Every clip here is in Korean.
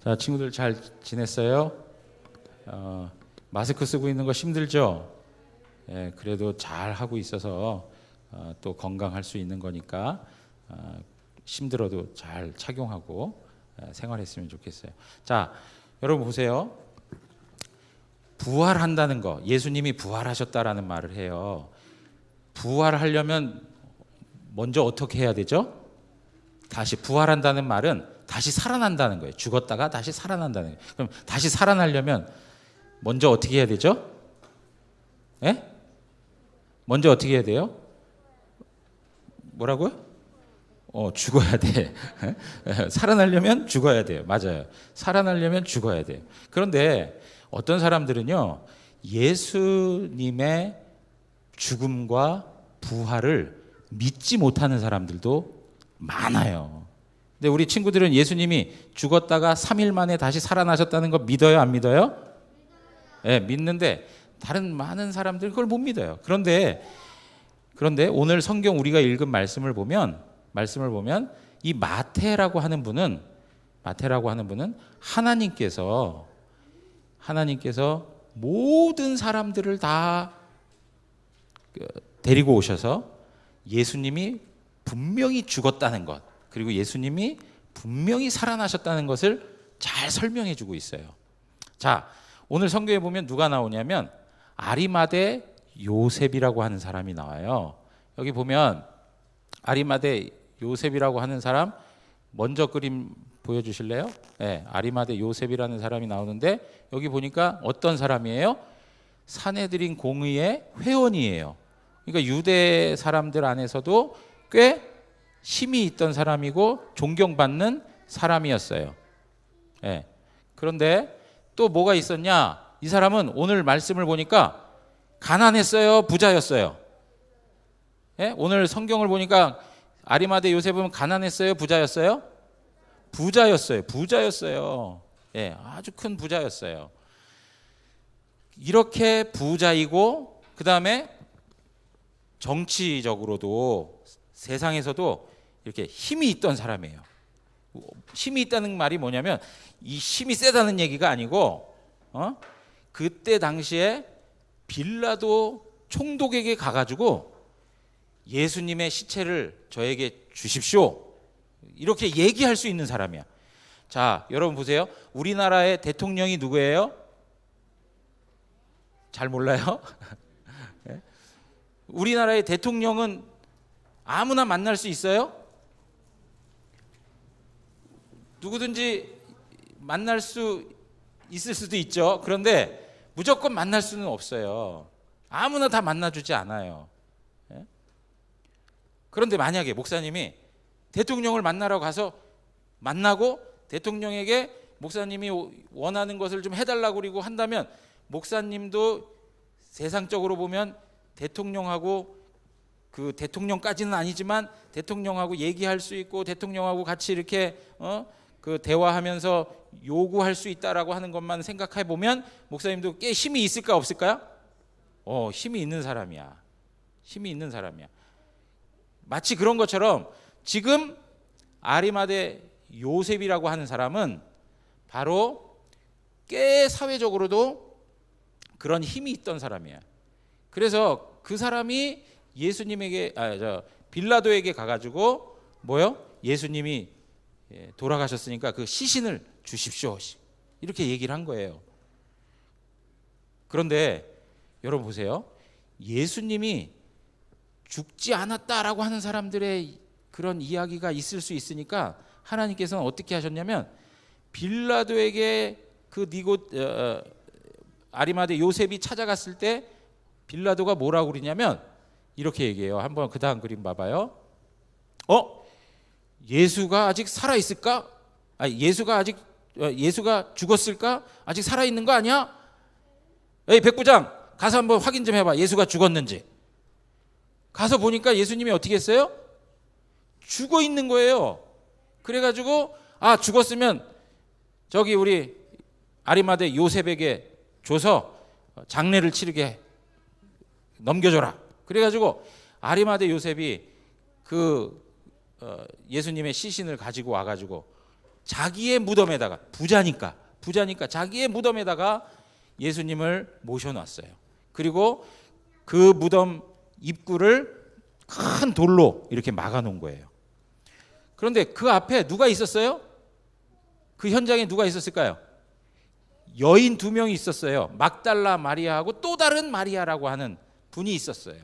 자, 친구들 잘 지냈어요? 마스크 쓰고 있는 거 힘들죠? 예, 그래도 잘 하고 있어서 또 건강할 수 있는 거니까 힘들어도 잘 착용하고 생활했으면 좋겠어요. 자, 여러분 보세요. 부활한다는 거, 예수님이 부활하셨다라는 말을 해요. 부활하려면 먼저 어떻게 해야 되죠? 다시 부활한다는 말은 다시 살아난다는 거예요. 죽었다가 다시 살아난다는 거예요. 그럼 다시 살아나려면 먼저 어떻게 해야 되죠? 예? 먼저 어떻게 해야 돼요? 뭐라고요? 죽어야 돼. 살아나려면 죽어야 돼요. 맞아요. 살아나려면 죽어야 돼요. 그런데 어떤 사람들은요, 예수님의 죽음과 부활을 믿지 못하는 사람들도 많아요. 근데 우리 친구들은 예수님이 죽었다가 3일 만에 다시 살아나셨다는 거 믿어요, 안 믿어요? 네, 믿는데 다른 많은 사람들은 그걸 못 믿어요. 그런데 오늘 성경 우리가 읽은 말씀을 보면 이 마태라고 하는 분은 하나님께서 모든 사람들을 다 데리고 오셔서 예수님이 분명히 죽었다는 것, 그리고 예수님이 분명히 살아나셨다는 것을 잘 설명해 주고 있어요. 자, 오늘 성경에 보면 누가 나오냐면 아리마대 요셉이라고 하는 사람이 나와요. 여기 보면 아리마대 요셉이라고 하는 사람 먼저 그림 보여주실래요? 네, 아리마대 요셉이라는 사람이 나오는데 여기 보니까 어떤 사람이에요? 산헤드린 공의의 회원이에요. 그러니까 유대 사람들 안에서도 꽤 힘이 있던 사람이고 존경받는 사람이었어요. 네. 그런데 또 뭐가 있었냐? 이 사람은 오늘 말씀을 보니까 가난했어요? 부자였어요? 네? 오늘 성경을 보니까 아리마대 요셉은 가난했어요? 부자였어요? 부자였어요. 네, 아주 큰 부자였어요. 이렇게 부자이고 그 다음에 정치적으로도 세상에서도 이렇게 힘이 있던 사람이에요. 힘이 있다는 말이 뭐냐면 이 힘이 세다는 얘기가 아니고 그때 당시에 빌라도 총독에게 가가지고 예수님의 시체를 저에게 주십시오, 이렇게 얘기할 수 있는 사람이야. 자, 여러분 보세요. 우리나라의 대통령이 누구예요? 잘 몰라요? 우리나라의 대통령은 아무나 만날 수 있어요? 누구든지 만날 수 있을 수도 있죠. 그런데 무조건 만날 수는 없어요. 아무나 다 만나주지 않아요. 그런데 만약에 목사님이 대통령을 만나러 가서 만나고 대통령에게 목사님이 원하는 것을 좀 해달라고 그러고 한다면 목사님도 세상적으로 보면 대통령하고 그 대통령까지는 아니지만 대통령하고 얘기할 수 있고 대통령하고 같이 이렇게 그 대화하면서 요구할 수 있다라고 하는 것만 생각해 보면 목사님도 꽤 힘이 있을까 없을까요? 힘이 있는 사람이야. 마치 그런 것처럼 지금 아리마대 요셉이라고 하는 사람은 바로 꽤 사회적으로도 그런 힘이 있던 사람이야. 그래서 그 사람이 예수님에게 빌라도에게 가가지고 예수님이 돌아가셨으니까 그 시신을 주십시오, 이렇게 얘기를 한 거예요. 그런데 여러분 보세요. 예수님이 죽지 않았다라고 하는 사람들의 그런 이야기가 있을 수 있으니까 하나님께서는 어떻게 하셨냐면 빌라도에게 아리마대 요셉이 찾아갔을 때 빌라도가 뭐라고 그러냐면 이렇게 얘기해요. 한번 그 다음 그림 봐봐요. 예수가 아직 살아 있을까? 예수가 죽었을까? 아직 살아 있는 거 아니야? 에이, 백부장, 가서 한번 확인 좀 해봐. 예수가 죽었는지. 가서 보니까 예수님이 어떻게 했어요? 죽어 있는 거예요. 그래가지고 죽었으면 저기 우리 아리마대 요셉에게 줘서 장례를 치르게 넘겨줘라. 그래가지고 아리마대 요셉이 예수님의 시신을 가지고 와가지고 자기의 무덤에다가, 부자니까 자기의 무덤에다가 예수님을 모셔놨어요. 그리고 그 무덤 입구를 큰 돌로 이렇게 막아놓은 거예요. 그런데 그 앞에 누가 있었어요? 그 현장에 누가 있었을까요? 여인 2명이 있었어요. 막달라 마리아하고 또 다른 마리아라고 하는 분이 있었어요.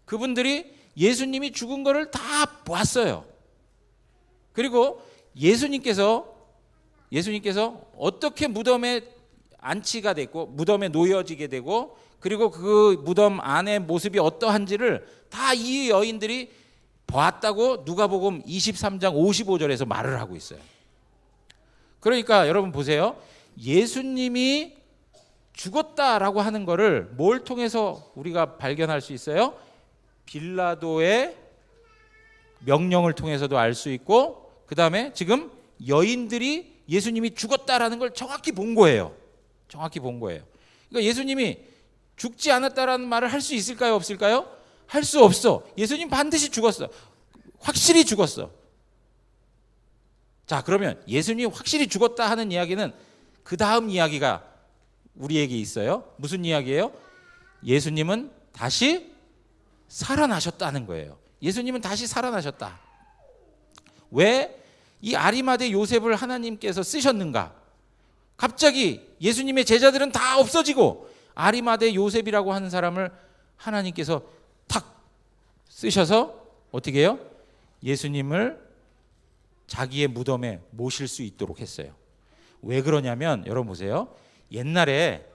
그분들이 예수님이 죽은 거를 다 봤어요. 그리고 예수님께서 어떻게 무덤에 안치가 됐고 무덤에 놓여지게 되고 그리고 그 무덤 안의 모습이 어떠한지를 다 이 여인들이 봤다고 누가복음 23장 55절에서 말을 하고 있어요. 그러니까 여러분 보세요. 예수님이 죽었다라고 하는 거를 뭘 통해서 우리가 발견할 수 있어요? 빌라도의 명령을 통해서도 알 수 있고, 그 다음에 지금 여인들이 예수님이 죽었다라는 걸 정확히 본 거예요. 그러니까 예수님이 죽지 않았다라는 말을 할 수 있을까요? 없을까요? 할 수 없어. 예수님 반드시 죽었어. 확실히 죽었어. 자, 그러면 예수님이 확실히 죽었다 하는 이야기는 그 다음 이야기가 우리에게 있어요. 무슨 이야기예요? 예수님은 다시 살아나셨다는 거예요. 예수님은 다시 살아나셨다. 왜 이 아리마대 요셉을 하나님께서 쓰셨는가? 갑자기 예수님의 제자들은 다 없어지고 아리마대 요셉이라고 하는 사람을 하나님께서 탁 쓰셔서 어떻게 해요? 예수님을 자기의 무덤에 모실 수 있도록 했어요. 왜 그러냐면 여러분 보세요. 옛날에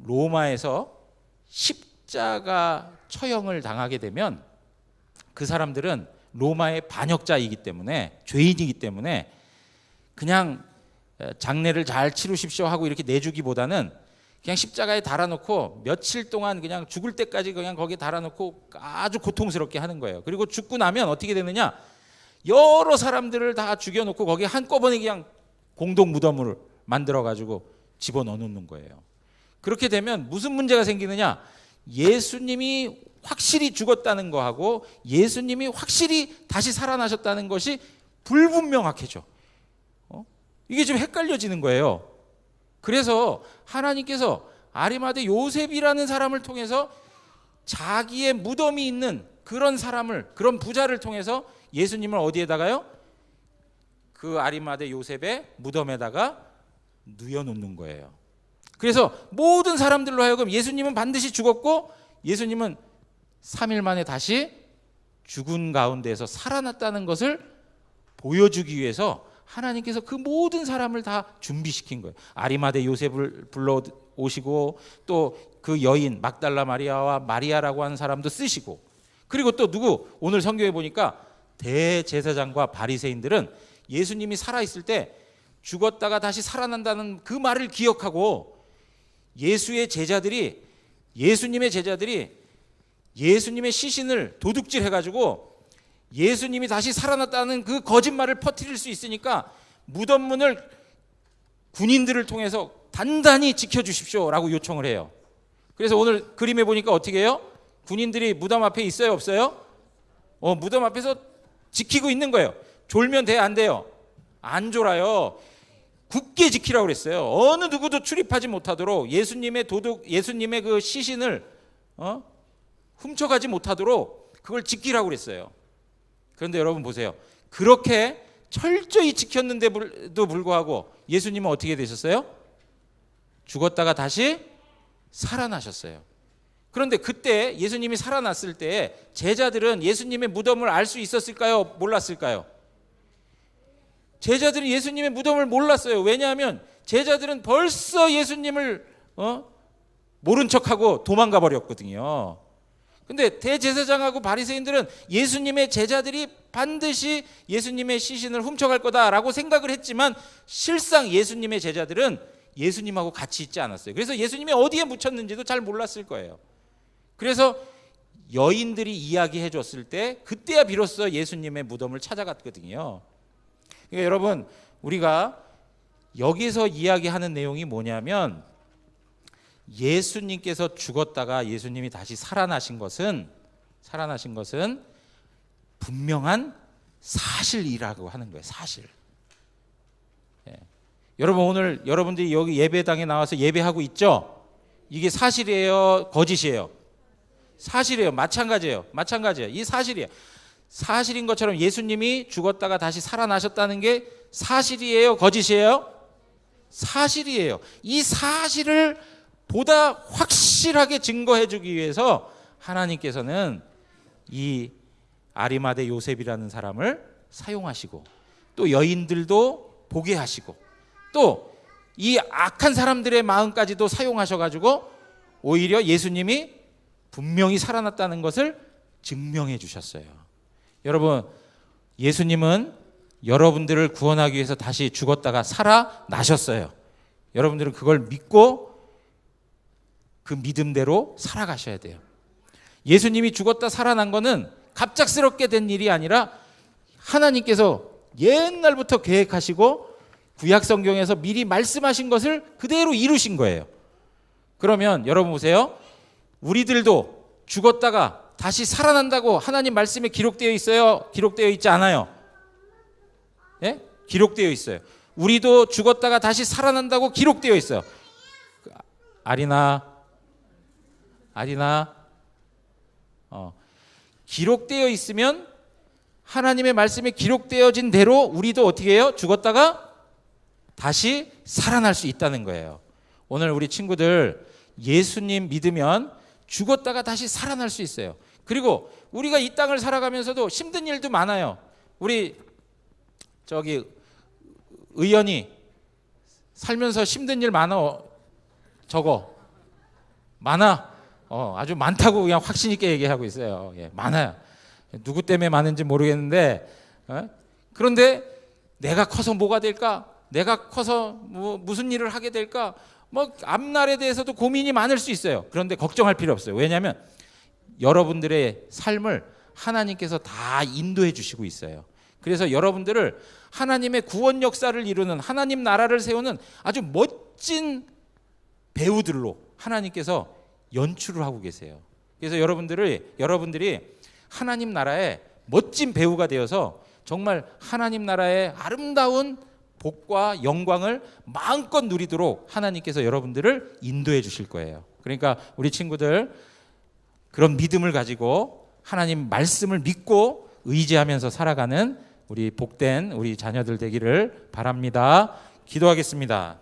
로마에서 십자가 처형을 당하게 되면 그 사람들은 로마의 반역자이기 때문에, 죄인이기 때문에 그냥 장례를 잘 치르십시오 하고 이렇게 내주기보다는 그냥 십자가에 달아놓고 며칠 동안 그냥 죽을 때까지 그냥 거기에 달아놓고 아주 고통스럽게 하는 거예요. 그리고 죽고 나면 어떻게 되느냐? 여러 사람들을 다 죽여놓고 거기에 한꺼번에 그냥 공동 무덤을 만들어가지고 집어넣어 놓는 거예요. 그렇게 되면 무슨 문제가 생기느냐? 예수님이 확실히 죽었다는 거하고 예수님이 확실히 다시 살아나셨다는 것이 불분명하게죠. 이게 좀 헷갈려지는 거예요. 그래서 하나님께서 아리마대 요셉이라는 사람을 통해서 자기의 무덤이 있는 그런 사람을, 그런 부자를 통해서 예수님을 어디에다가요? 그 아리마대 요셉의 무덤에다가 누워놓는 거예요. 그래서 모든 사람들로 하여금 예수님은 반드시 죽었고 예수님은 3일 만에 다시 죽은 가운데에서 살아났다는 것을 보여주기 위해서 하나님께서 그 모든 사람을 다 준비시킨 거예요. 아리마대 요셉을 불러 오시고 또 그 여인 막달라 마리아와 마리아라고 하는 사람도 쓰시고, 그리고 또 누구? 오늘 성경에 보니까 대제사장과 바리새인들은 예수님이 살아있을 때 죽었다가 다시 살아난다는 그 말을 기억하고 예수님의 제자들이 예수님의 시신을 도둑질 해가지고 예수님이 다시 살아났다는 그 거짓말을 퍼뜨릴 수 있으니까 무덤 문을 군인들을 통해서 단단히 지켜주십시오라고 요청을 해요. 그래서 오늘 그림에 보니까 어떻게 해요? 군인들이 무덤 앞에 있어요, 없어요? 무덤 앞에서 지키고 있는 거예요. 졸면 돼, 안 돼요? 안 졸아요. 굳게 지키라고 그랬어요. 어느 누구도 출입하지 못하도록 예수님의 그 시신을 훔쳐가지 못하도록 그걸 지키라고 그랬어요. 그런데 여러분 보세요. 그렇게 철저히 지켰는데도 불구하고 예수님은 어떻게 되셨어요? 죽었다가 다시 살아나셨어요. 그런데 그때 예수님이 살아났을 때 제자들은 예수님의 무덤을 알 수 있었을까요? 몰랐을까요? 제자들이 예수님의 무덤을 몰랐어요. 왜냐하면 제자들은 벌써 예수님을 모른 척하고 도망가 버렸거든요. 근데 대제사장하고 바리새인들은 예수님의 제자들이 반드시 예수님의 시신을 훔쳐갈 거다라고 생각을 했지만 실상 예수님의 제자들은 예수님하고 같이 있지 않았어요. 그래서 예수님이 어디에 묻혔는지도 잘 몰랐을 거예요. 그래서 여인들이 이야기해 줬을 때 그때야 비로소 예수님의 무덤을 찾아갔거든요. 그러니까 여러분, 우리가 여기서 이야기하는 내용이 뭐냐면 예수님께서 죽었다가 예수님이 다시 살아나신 것은 분명한 사실이라고 하는 거예요. 여러분 오늘 여러분들이 여기 예배당에 나와서 예배하고 있죠? 이게 사실이에요? 거짓이에요? 사실이에요. 마찬가지예요. 이 사실이에요. 사실인 것처럼 예수님이 죽었다가 다시 살아나셨다는 게 사실이에요? 거짓이에요? 사실이에요. 이 사실을 보다 확실하게 증거해 주기 위해서 하나님께서는 이 아리마대 요셉이라는 사람을 사용하시고 또 여인들도 보게 하시고 또 이 악한 사람들의 마음까지도 사용하셔가지고 오히려 예수님이 분명히 살아났다는 것을 증명해 주셨어요. 여러분, 예수님은 여러분들을 구원하기 위해서 다시 죽었다가 살아나셨어요. 여러분들은 그걸 믿고 그 믿음대로 살아가셔야 돼요. 예수님이 죽었다 살아난 거는 갑작스럽게 된 일이 아니라 하나님께서 옛날부터 계획하시고 구약 성경에서 미리 말씀하신 것을 그대로 이루신 거예요. 그러면 여러분 보세요. 우리들도 죽었다가 다시 살아난다고 하나님 말씀에 기록되어 있어요? 기록되어 있지 않아요? 예? 기록되어 있어요. 우리도 죽었다가 다시 살아난다고 기록되어 있어요. 아리나 기록되어 있으면 하나님의 말씀에 기록되어진 대로 우리도 어떻게 해요? 죽었다가 다시 살아날 수 있다는 거예요. 오늘 우리 친구들 예수님 믿으면 죽었다가 다시 살아날 수 있어요. 그리고 우리가 이 땅을 살아가면서도 힘든 일도 많아요. 우리 저기 의원이 살면서 힘든 일 많아? 적어? 많아? 아주 많다고 그냥 확신 있게 얘기하고 있어요. 예, 많아요. 누구 때문에 많은지 모르겠는데 그런데 내가 커서 뭐가 될까? 내가 커서 무슨 일을 하게 될까? 뭐 앞날에 대해서도 고민이 많을 수 있어요. 그런데 걱정할 필요 없어요. 왜냐하면 여러분들의 삶을 하나님께서 다 인도해 주시고 있어요. 그래서 여러분들을 하나님의 구원 역사를 이루는 하나님 나라를 세우는 아주 멋진 배우들로 하나님께서 연출을 하고 계세요. 그래서 여러분들이 하나님 나라의 멋진 배우가 되어서 정말 하나님 나라의 아름다운 복과 영광을 마음껏 누리도록 하나님께서 여러분들을 인도해 주실 거예요. 그러니까 우리 친구들 그런 믿음을 가지고 하나님 말씀을 믿고 의지하면서 살아가는 우리 복된 우리 자녀들 되기를 바랍니다. 기도하겠습니다.